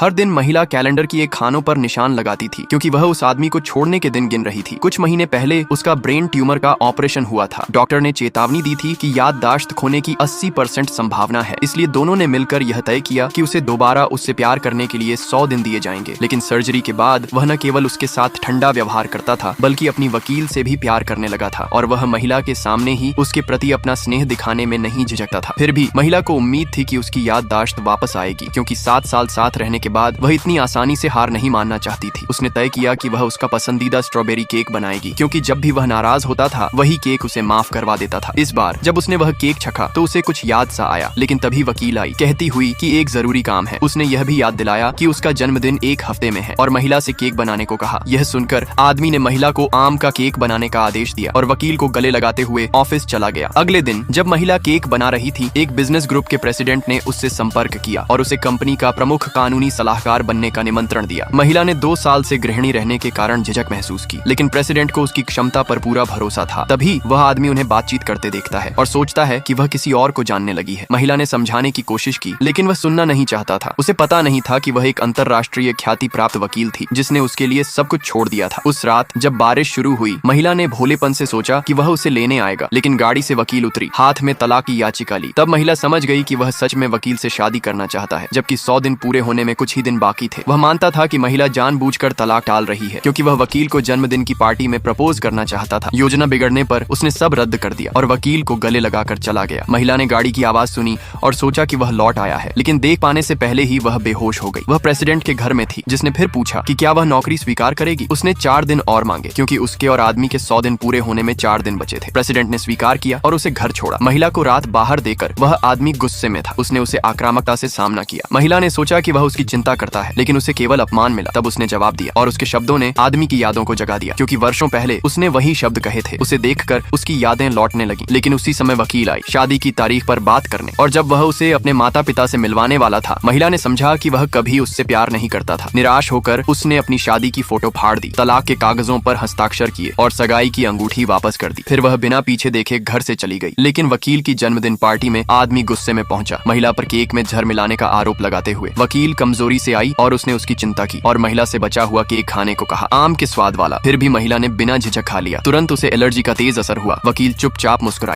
हर दिन महिला कैलेंडर की एक खानों पर निशान लगाती थी क्योंकि वह उस आदमी को छोड़ने के दिन गिन रही थी। कुछ महीने पहले उसका ब्रेन ट्यूमर का ऑपरेशन हुआ था। डॉक्टर ने चेतावनी दी थी कि याददाश्त खोने की 80% संभावना है, इसलिए दोनों ने मिलकर यह तय किया कि उसे दोबारा उससे प्यार करने के लिए 100 दिन दिए जाएंगे। लेकिन सर्जरी के बाद वह न केवल उसके साथ ठंडा व्यवहार करता था बल्कि अपनी वकील से भी प्यार करने लगा था और वह महिला के सामने ही उसके प्रति अपना स्नेह दिखाने में नहीं झिझकता था। फिर भी महिला को उम्मीद थी कि उसकी याददाश्त वापस आएगी क्योंकि 7 साल साथ रहने के बाद वह इतनी आसानी से हार नहीं मानना चाहती थी। उसने तय किया कि वह उसका पसंदीदा स्ट्रॉबेरी केक बनाएगी क्योंकि जब भी वह नाराज होता था वही केक उसे माफ करवा देता था। इस बार जब उसने वह केक चखा तो उसे कुछ याद सा आया, लेकिन तभी वकील आई, कहती हुई कि एक जरूरी काम है। उसने यह भी याद दिलाया कि उसका जन्मदिन 1 हफ्ते में है और महिला से केक बनाने को कहा। यह सुनकर आदमी ने महिला को आम का केक बनाने का आदेश दिया और वकील को गले लगाते हुए ऑफिस चला गया। अगले दिन जब महिला केक बना रही थी, एक बिजनेस ग्रुप के प्रेसिडेंट ने उससे संपर्क किया और उसे कंपनी का प्रमुख कानूनी सलाहकार बनने का निमंत्रण दिया। महिला ने 2 साल से गृहिणी रहने के कारण झिझक महसूस की, लेकिन प्रेसिडेंट को उसकी क्षमता पर पूरा भरोसा था। तभी वह आदमी उन्हें बातचीत करते देखता है और सोचता है कि वह किसी और को जानने लगी है। महिला ने समझाने की कोशिश की, लेकिन वह सुनना नहीं चाहता था। उसे पता नहीं था कि वह एक अंतरराष्ट्रीय ख्याति प्राप्त वकील थी जिसने उसके लिए सब कुछ छोड़ दिया था। उस रात जब बारिश शुरू हुई, महिला ने भोलेपन से सोचा कि वह उसे लेने आएगा, लेकिन गाड़ी से वकील उतरी, हाथ में तलाक की याचिका ली। तब महिला समझ गई कि वह सच में वकील से शादी करना चाहता है, जबकि 100 दिन पूरे होने में कुछ ही दिन बाकी थे। वह मानता था कि महिला जानबूझकर तलाक टाल रही है क्योंकि वह वकील को जन्मदिन की पार्टी में प्रपोज करना चाहता था। योजना बिगड़ने पर उसने सब रद्द कर दिया और वकील को गले लगाकर चला गया। महिला ने गाड़ी की आवाज सुनी और सोचा कि वह लौट आया है, लेकिन देख पाने से पहले ही वह बेहोश हो गई। वह प्रेसिडेंट के घर में थी जिसने फिर पूछा कि क्या वह नौकरी स्वीकार करेगी। उसने 4 दिन और मांगे क्योंकि उसके और आदमी के 100 दिन पूरे होने में 4 दिन बचे थे। प्रेसिडेंट ने स्वीकार किया और उसे घर छोड़ा। महिला को रात बाहर देकर वह आदमी गुस्से में था। उसने उसे आक्रामकता से सामना किया। महिला ने सोचा कि वह उसकी चिंता करता है, लेकिन उसे केवल अपमान मिला। तब उसने जवाब दिया और उसके शब्दों ने आदमी की यादों को जगा दिया क्योंकि वर्षों पहले उसने वही शब्द कहे थे। उसे देखकर उसकी यादें लौटने लगी, लेकिन उसी समय वकील आई शादी की तारीख पर बात करने, और जब वह उसे अपने माता पिता से मिलवाने वाला था, महिला ने समझा कि वह कभी उससे प्यार नहीं करता था। निराश होकर उसने अपनी शादी की फोटो फाड़ दी, तलाक के कागजों पर हस्ताक्षर किए और सगाई की अंगूठी वापस कर दी। फिर वह बिना पीछे देखे घर से चली गई। लेकिन वकील की जन्मदिन पार्टी में आदमी गुस्से में पहुंचा, महिला पर केक में जहर मिलाने का आरोप लगाते हुए। वकील कमजोरी से आई और उसने उसकी चिंता की और महिला से बचा हुआ केक खाने को कहा, आम के स्वाद वाला। फिर भी महिला ने बिना झिझक खा लिया। तुरंत उसे एलर्जी का तेज असर हुआ। वकील चुपचाप मुस्कुराया।